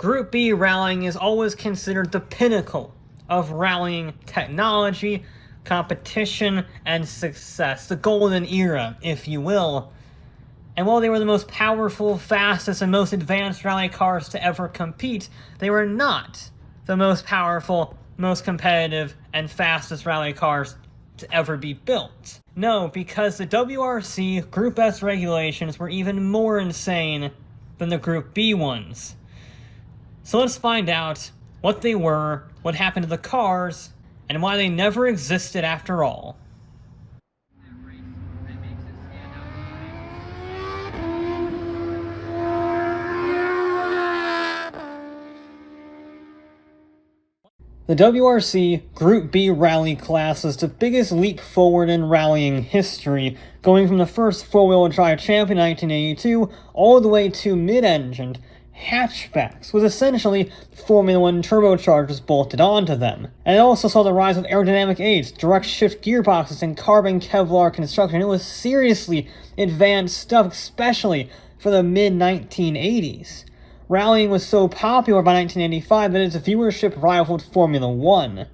Group B rallying is always considered the pinnacle of rallying technology, competition, and success. The golden era, if you will. And while they were the most powerful, fastest, and most advanced rally cars to ever compete, they were not the most powerful, most competitive, and fastest rally cars to ever be built. No, because the WRC Group S regulations were even more insane than the Group B ones. So let's find out what they were, what happened to the cars, and why they never existed after all. The WRC Group B rally class is the biggest leap forward in rallying history, going from the first four-wheel drive champion in 1982 all the way to mid-engined hatchbacks, with essentially Formula 1 turbochargers bolted onto them. And it also saw the rise of aerodynamic aids, direct shift gearboxes, and carbon Kevlar construction. It was seriously advanced stuff, especially for the mid-1980s. Rallying was so popular by 1985 that its viewership rivaled Formula 1.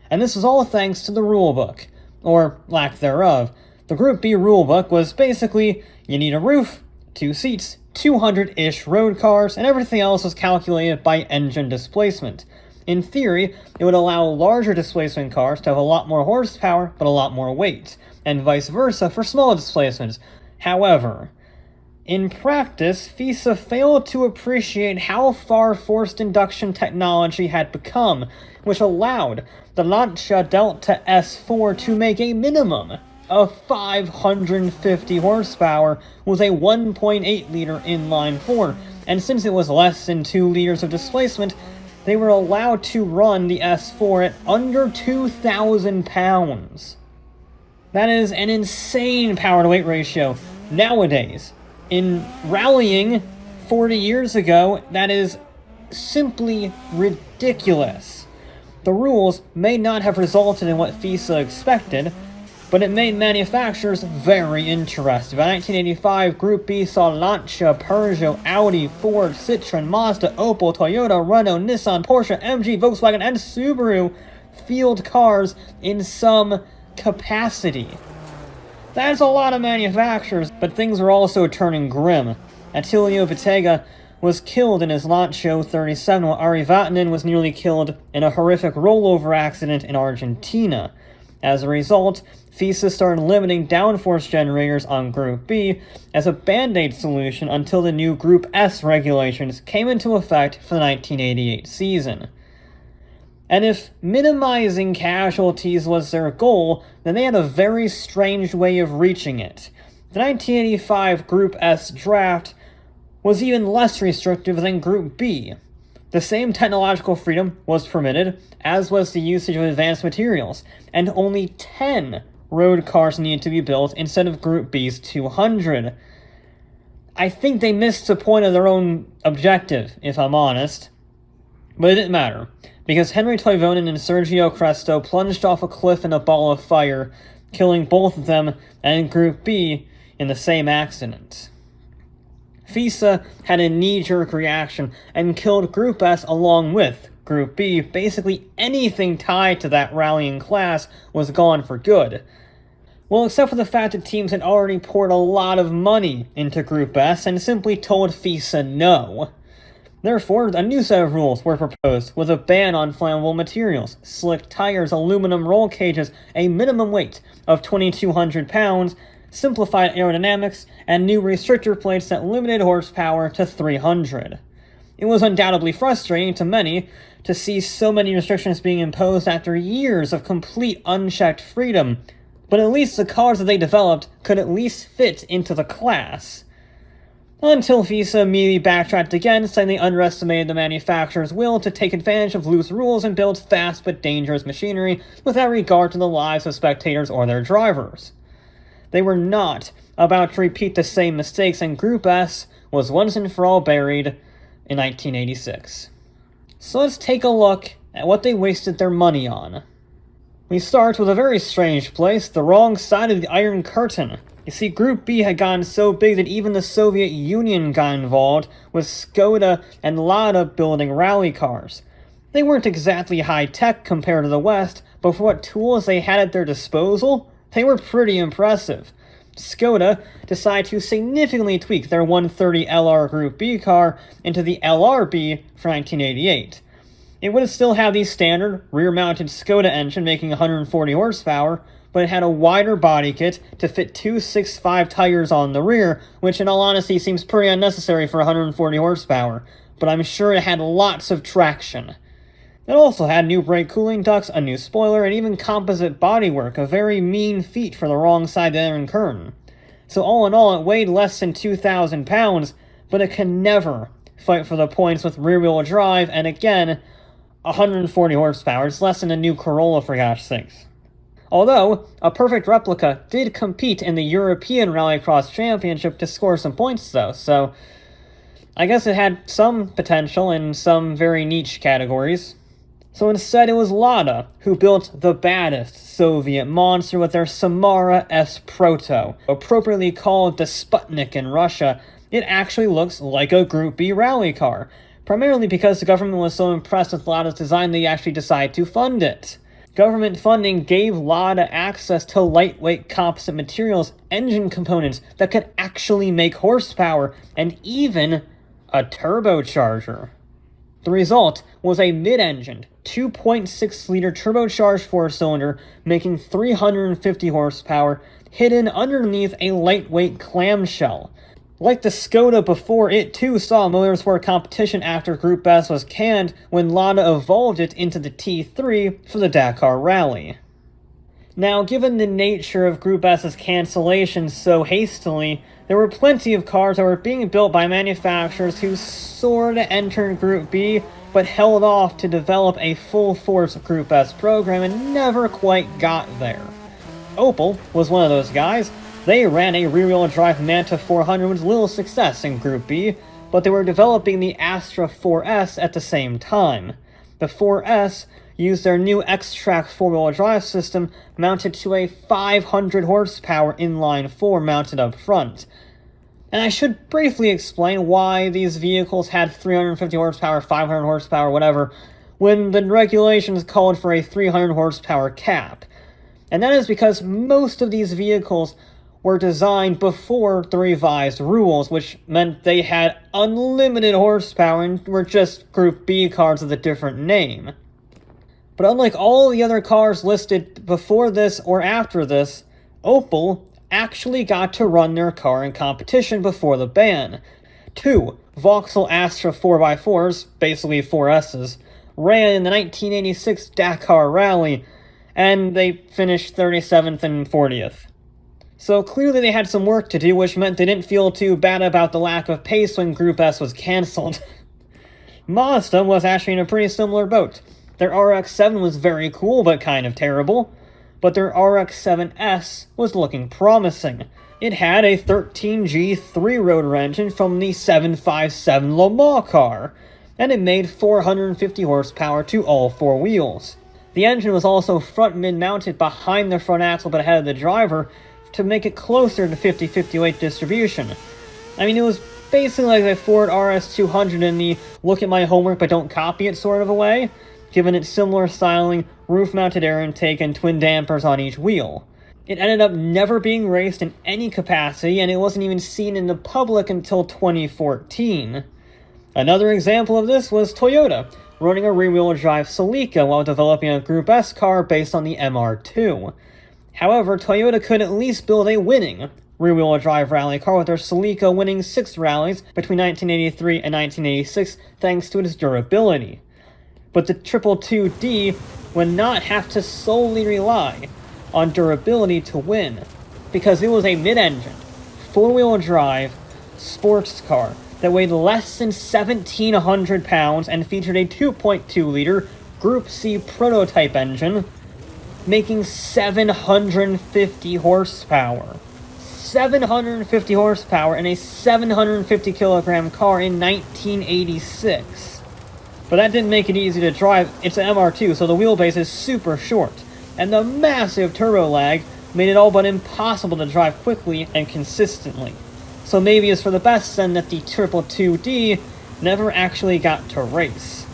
And this was all thanks to the rulebook, or lack thereof. The Group B rulebook was basically, you need a roof, 2 seats, 200-ish road cars, and everything else was calculated by engine displacement. In theory, it would allow larger displacement cars to have a lot more horsepower, but a lot more weight, and vice versa for small displacements. However, in practice, FISA failed to appreciate how far forced induction technology had become, which allowed the Lancia Delta S4 to make a minimum of 550 horsepower with a 1.8-liter inline-4, and since it was less than 2 liters of displacement, they were allowed to run the S4 at under 2,000 pounds. That is an insane power-to-weight ratio. Nowadays, in rallying 40 years ago, that is simply ridiculous. The rules may not have resulted in what FISA expected, but it made manufacturers very interested. By 1985, Group B saw Lancia, Peugeot, Audi, Ford, Citroen, Mazda, Opel, Toyota, Renault, Nissan, Porsche, MG, Volkswagen, and Subaru field cars in some capacity. That's a lot of manufacturers, but things were also turning grim. Attilio Bettega was killed in his Lancia 37, while Ari Vatanen was nearly killed in a horrific rollover accident in Argentina. As a result, FISA started limiting downforce generators on Group B as a band-aid solution until the new Group S regulations came into effect for the 1988 season. And if minimizing casualties was their goal, then they had a very strange way of reaching it. The 1985 Group S draft was even less restrictive than Group B. The same technological freedom was permitted, as was the usage of advanced materials, and only 10 road cars needed to be built instead of Group B's 200. I think they missed the point of their own objective, if I'm honest. But it didn't matter, because Henry Toivonen and Sergio Cresto plunged off a cliff in a ball of fire, killing both of them and Group B in the same accident. FISA had a knee-jerk reaction and killed Group S along with Group B. Basically anything tied to that rallying class was gone for good. Well, except for the fact that teams had already poured a lot of money into Group S and simply told FISA no. Therefore, a new set of rules were proposed, with a ban on flammable materials, slick tires, aluminum roll cages, a minimum weight of 2,200 pounds, simplified aerodynamics, and new restrictor plates that limited horsepower to 300. It was undoubtedly frustrating to many to see so many restrictions being imposed after years of complete unchecked freedom, but at least the cars that they developed could at least fit into the class. Until FISA immediately backtracked again, saying they underestimated the manufacturer's will to take advantage of loose rules and build fast but dangerous machinery without regard to the lives of spectators or their drivers. They were not about to repeat the same mistakes, and Group S was once and for all buried in 1986. So let's take a look at what they wasted their money on. We start with a very strange place, the wrong side of the Iron Curtain. You see, Group B had gotten so big that even the Soviet Union got involved, with Skoda and Lada building rally cars. They weren't exactly high-tech compared to the West, but for what tools they had at their disposal, they were pretty impressive. Skoda decided to significantly tweak their 130 LR Group B car into the LRB for 1988. It would still have the standard rear-mounted Skoda engine making 140 horsepower, but it had a wider body kit to fit two 6.5 tires on the rear, which in all honesty seems pretty unnecessary for 140 horsepower, but I'm sure it had lots of traction. It also had new brake cooling ducts, a new spoiler, and even composite bodywork, a very mean feat for the wrong side of the Iron Curtain. So all in all, it weighed less than 2,000 pounds, but it can never fight for the points with rear-wheel drive, and again, 140 horsepower. It's less than a new Corolla, for gosh sakes. Although, a perfect replica did compete in the European Rallycross Championship to score some points though, so I guess it had some potential in some very niche categories. So instead it was Lada who built the baddest Soviet monster with their Samara S Proto. Appropriately called the Sputnik in Russia, it actually looks like a Group B rally car, primarily because the government was so impressed with Lada's design they actually decided to fund it. Government funding gave Lada access to lightweight composite materials, engine components that could actually make horsepower, and even a turbocharger. The result was a mid-engined, 2.6-liter turbocharged four-cylinder making 350 horsepower, hidden underneath a lightweight clamshell. Like the Skoda before, it too saw motorsport competition after Group S was canned when Lada evolved it into the T3 for the Dakar Rally. Now, given the nature of Group S's cancellation so hastily, there were plenty of cars that were being built by manufacturers who sorta entered Group B, but held off to develop a full-force Group S program and never quite got there. Opel was one of those guys. They ran a rear-wheel drive Manta 400 with little success in Group B, but they were developing the Astra 4S at the same time. The 4S used their new X-Track four-wheel drive system mounted to a 500 horsepower inline-4 mounted up front. And I should briefly explain why these vehicles had 350 horsepower, 500 horsepower, whatever, when the regulations called for a 300 horsepower cap. And that is because most of these vehicles were designed before the revised rules, which meant they had unlimited horsepower and were just Group B cars with a different name. But unlike all the other cars listed before this or after this, Opel actually got to run their car in competition before the ban. Two Vauxhall Astra 4x4s, basically 4Ss, ran in the 1986 Dakar Rally, and they finished 37th and 40th. So clearly they had some work to do, which meant they didn't feel too bad about the lack of pace when Group S was cancelled. Mazda was actually in a pretty similar boat. Their RX-7 was very cool, but kind of terrible. But their RX-7S was looking promising. It had a 13G 3-rotor engine from the 757 Le Mans car, and it made 450 horsepower to all four wheels. The engine was also front mid-mounted behind the front axle but ahead of the driver, to make it closer to 50-50 weight distribution. I mean, it was basically like a Ford RS200 in the look at my homework but don't copy it sort of a way, given its similar styling, roof-mounted air intake, and twin dampers on each wheel. It ended up never being raced in any capacity, and it wasn't even seen in the public until 2014. Another example of this was Toyota, running a rear-wheel drive Celica while developing a Group S car based on the MR2. However, Toyota could at least build a winning rear-wheel drive rally car with their Celica winning 6 rallies between 1983 and 1986 thanks to its durability. But the 222D would not have to solely rely on durability to win, because it was a mid-engine, 4-wheel drive sports car that weighed less than 1,700 pounds and featured a 2.2-liter Group C prototype engine, making 750 horsepower. 750 horsepower in a 750 kilogram car in 1986. But that didn't make it easy to drive. It's an MR2, so the wheelbase is super short, and the massive turbo lag made it all but impossible to drive quickly and consistently. So maybe it's for the best then that the 222D never actually got to race.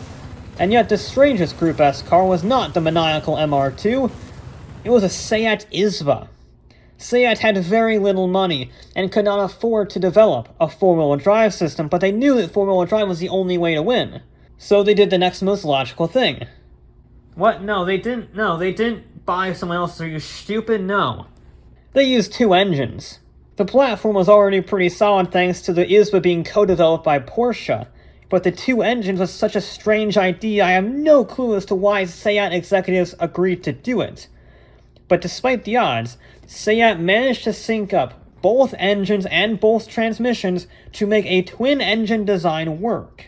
And yet the strangest Group S car was not the maniacal MR2, it was a Seat ECV. Seat had very little money and could not afford to develop a four-wheel drive system, but they knew that four-wheel drive was the only way to win. So they did the next most logical thing. What? No, they didn't buy someone else. Are you stupid? No. They used two engines. The platform was already pretty solid thanks to the ECV being co-developed by Porsche, but the two engines was such a strange idea I have no clue as to why Seat executives agreed to do it. But despite the odds, Seat managed to sync up both engines and both transmissions to make a twin-engine design work.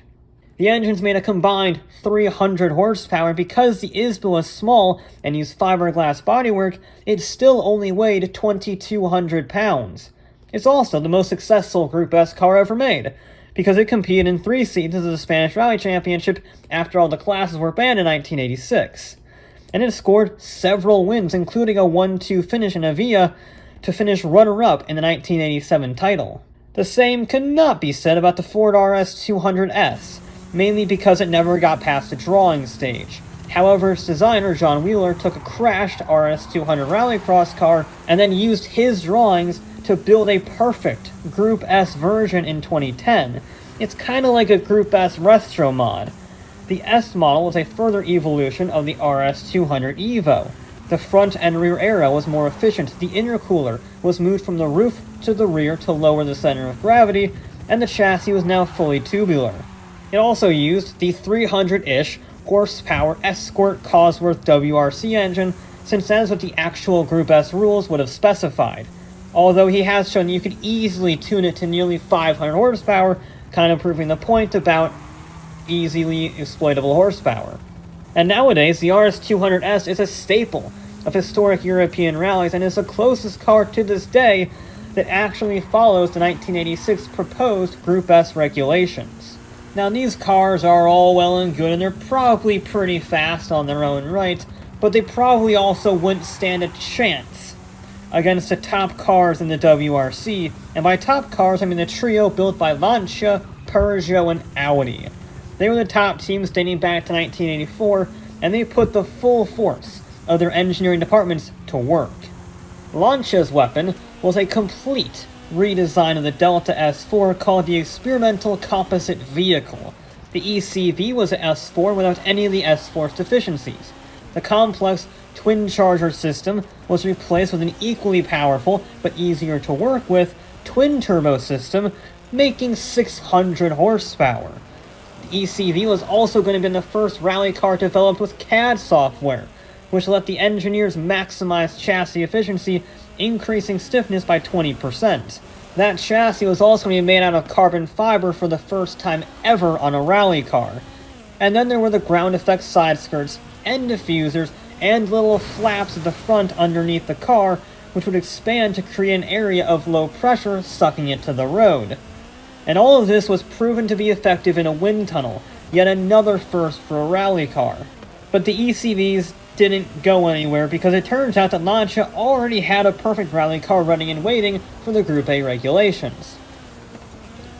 The engines made a combined 300 horsepower, and because the ECV was small and used fiberglass bodywork, it still only weighed 2,200 pounds. It's also the most successful Group S car ever made, because it competed in 3 seasons of the Spanish Rally Championship after all the classes were banned in 1986. And it scored several wins, including a 1-2 finish in Avia to finish runner-up in the 1987 title. The same could not be said about the Ford RS200S, mainly because it never got past the drawing stage. However, its designer, John Wheeler, took a crashed RS200 rallycross car and then used his drawings to build a perfect Group S version in 2010. It's kinda like a Group S retro mod. The S model was a further evolution of the RS200 Evo. The front and rear aero was more efficient, the intercooler was moved from the roof to the rear to lower the center of gravity, and the chassis was now fully tubular. It also used the 300-ish horsepower Escort Cosworth WRC engine, since that is what the actual Group S rules would have specified. Although he has shown you could easily tune it to nearly 500 horsepower, kind of proving the point about easily exploitable horsepower. And nowadays, the RS200S is a staple of historic European rallies and is the closest car to this day that actually follows the 1986 proposed Group S regulations. Now, these cars are all well and good, and they're probably pretty fast on their own right, but they probably also wouldn't stand a chance against the top cars in the WRC, and by top cars I mean the trio built by Lancia, Peugeot, and Audi. They were the top teams dating back to 1984, and they put the full force of their engineering departments to work. Lancia's weapon was a complete redesign of the Delta S4 called the Experimental Composite Vehicle. The ECV was an S4 without any of the S4's deficiencies. The complex twin-charger system was replaced with an equally powerful, but easier to work with, twin-turbo system, making 600 horsepower. The ECV was also going to be the first rally car developed with CAD software, which let the engineers maximize chassis efficiency, increasing stiffness by 20%. That chassis was also going to be made out of carbon fiber for the first time ever on a rally car. And then there were the ground effect side skirts, and diffusers, and little flaps at the front underneath the car, which would expand to create an area of low pressure, sucking it to the road. And all of this was proven to be effective in a wind tunnel, yet another first for a rally car. But the ECVs didn't go anywhere because it turns out that Lancia already had a perfect rally car running and waiting for the Group A regulations.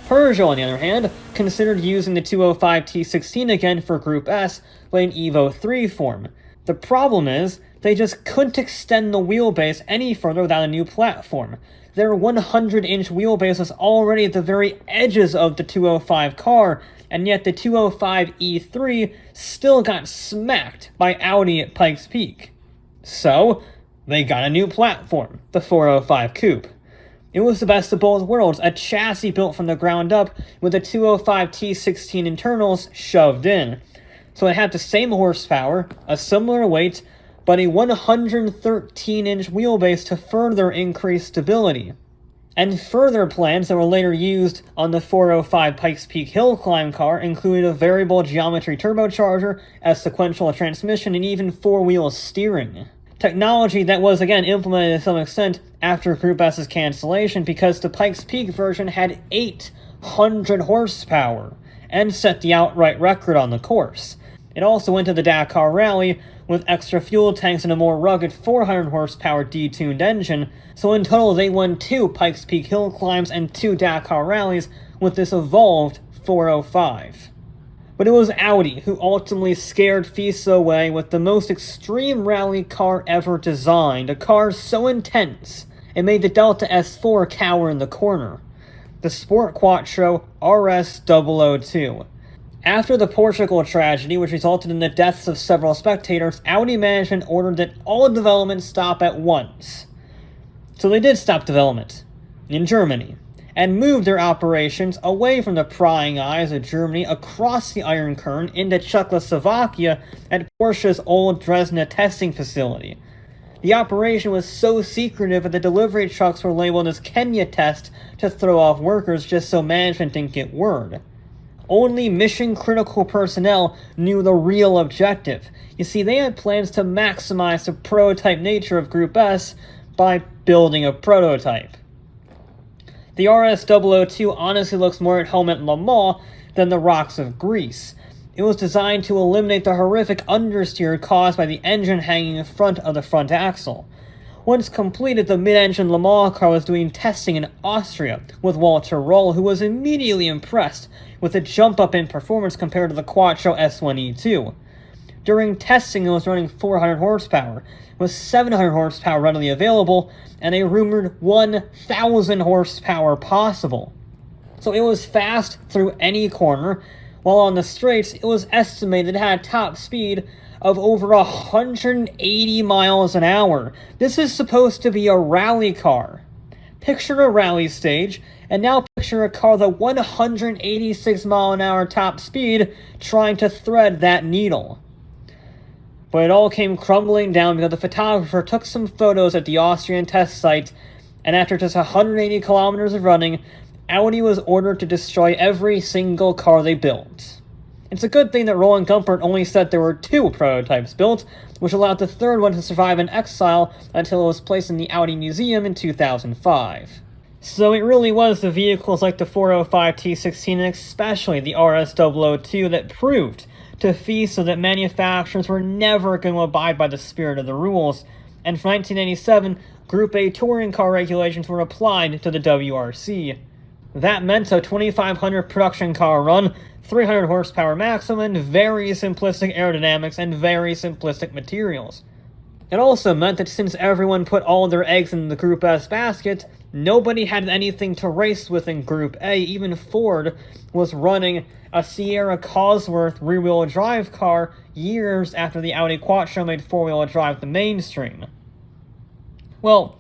Peugeot, on the other hand, considered using the 205 T16 again for Group S, but in Evo 3 form. The problem is, they just couldn't extend the wheelbase any further without a new platform. Their 100-inch wheelbase was already at the very edges of the 205 car, and yet the 205 E3 still got smacked by Audi at Pikes Peak. So, they got a new platform, the 405 Coupe. It was the best of both worlds, a chassis built from the ground up with the 205 T16 internals shoved in. So it had the same horsepower, a similar weight, but a 113-inch wheelbase to further increase stability. And further plans that were later used on the 405 Pikes Peak hill climb car included a variable geometry turbocharger, a sequential transmission, and even four-wheel steering. Technology that was again implemented to some extent after Group S's cancellation because the Pikes Peak version had 800 horsepower and set the outright record on the course. It also went to the Dakar Rally with extra fuel tanks and a more rugged 400 horsepower detuned engine, so in total they won 2 Pikes Peak hill climbs and 2 Dakar rallies with this evolved 405. But it was Audi who ultimately scared FISA away with the most extreme rally car ever designed, a car so intense it made the Delta S4 cower in the corner. The Sport Quattro RS002. After the Portugal tragedy, which resulted in the deaths of several spectators, Audi management ordered that all development stop at once. So they did stop development in Germany, and moved their operations away from the prying eyes of Germany across the Iron Curtain into Czechoslovakia at Porsche's old Dresden testing facility. The operation was so secretive that the delivery trucks were labeled as Kenya test to throw off workers just so management didn't get word. Only mission-critical personnel knew the real objective. You see, they had plans to maximize the prototype nature of Group S by building a prototype. The RS002 honestly looks more at home at Le Mans than the rocks of Greece. It was designed to eliminate the horrific understeer caused by the engine hanging in front of the front axle. Once completed, the mid-engine Le Mans car was doing testing in Austria with Walter Roll, who was immediately impressed with the jump up in performance compared to the Quattro S1E2. During testing, it was running 400 horsepower, with 700 horsepower readily available, and a rumored 1,000 horsepower possible. So it was fast through any corner, while on the straights, it was estimated it had a top speed of over 180 miles an hour. This is supposed to be a rally car. Picture a rally stage, and now picture a car with a 186 mile an hour top speed trying to thread that needle. But it all came crumbling down because the photographer took some photos at the Austrian test site, and after just 180 kilometers of running, Audi was ordered to destroy every single car they built. It's a good thing that Roland Gumpert only said there were 2 prototypes built, which allowed the third one to survive in exile until it was placed in the Audi Museum in 2005. So it really was the vehicles like the 405 T16 and especially the RS002 that proved to FISA that manufacturers were never going to abide by the spirit of the rules, and for 1987, Group A touring car regulations were applied to the WRC. That meant a 2,500 production car run, 300 horsepower maximum, and very simplistic aerodynamics and very simplistic materials. It also meant that since everyone put all their eggs in the Group S basket, nobody had anything to race with in Group A. Even Ford was running a Sierra Cosworth rear-wheel drive car years after the Audi Quattro made four-wheel drive the mainstream. Well,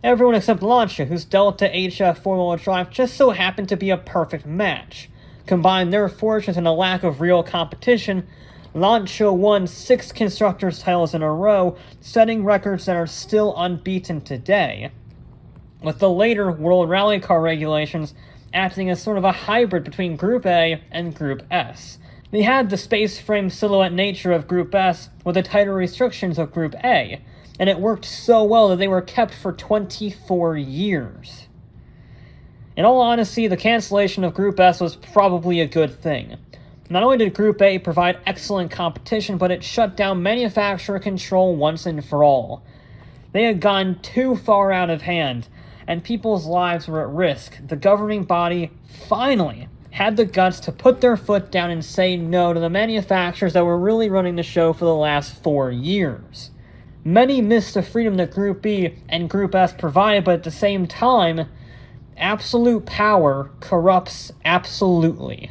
everyone except Lancia, whose Delta HF four-wheel drive just so happened to be a perfect match. Combine their fortunes and a lack of real competition, Lancia won 6 constructors' titles in a row, setting records that are still unbeaten today, with the later World Rally Car regulations acting as sort of a hybrid between Group A and Group S. They had the space frame silhouette nature of Group S with the tighter restrictions of Group A, and it worked so well that they were kept for 24 years. In all honesty, the cancellation of Group S was probably a good thing. Not only did Group A provide excellent competition, but it shut down manufacturer control once and for all. They had gone too far out of hand, and people's lives were at risk. The governing body finally had the guts to put their foot down and say no to the manufacturers that were really running the show for the last 4 years. Many missed the freedom that Group B and Group S provided, but at the same time, absolute power corrupts absolutely.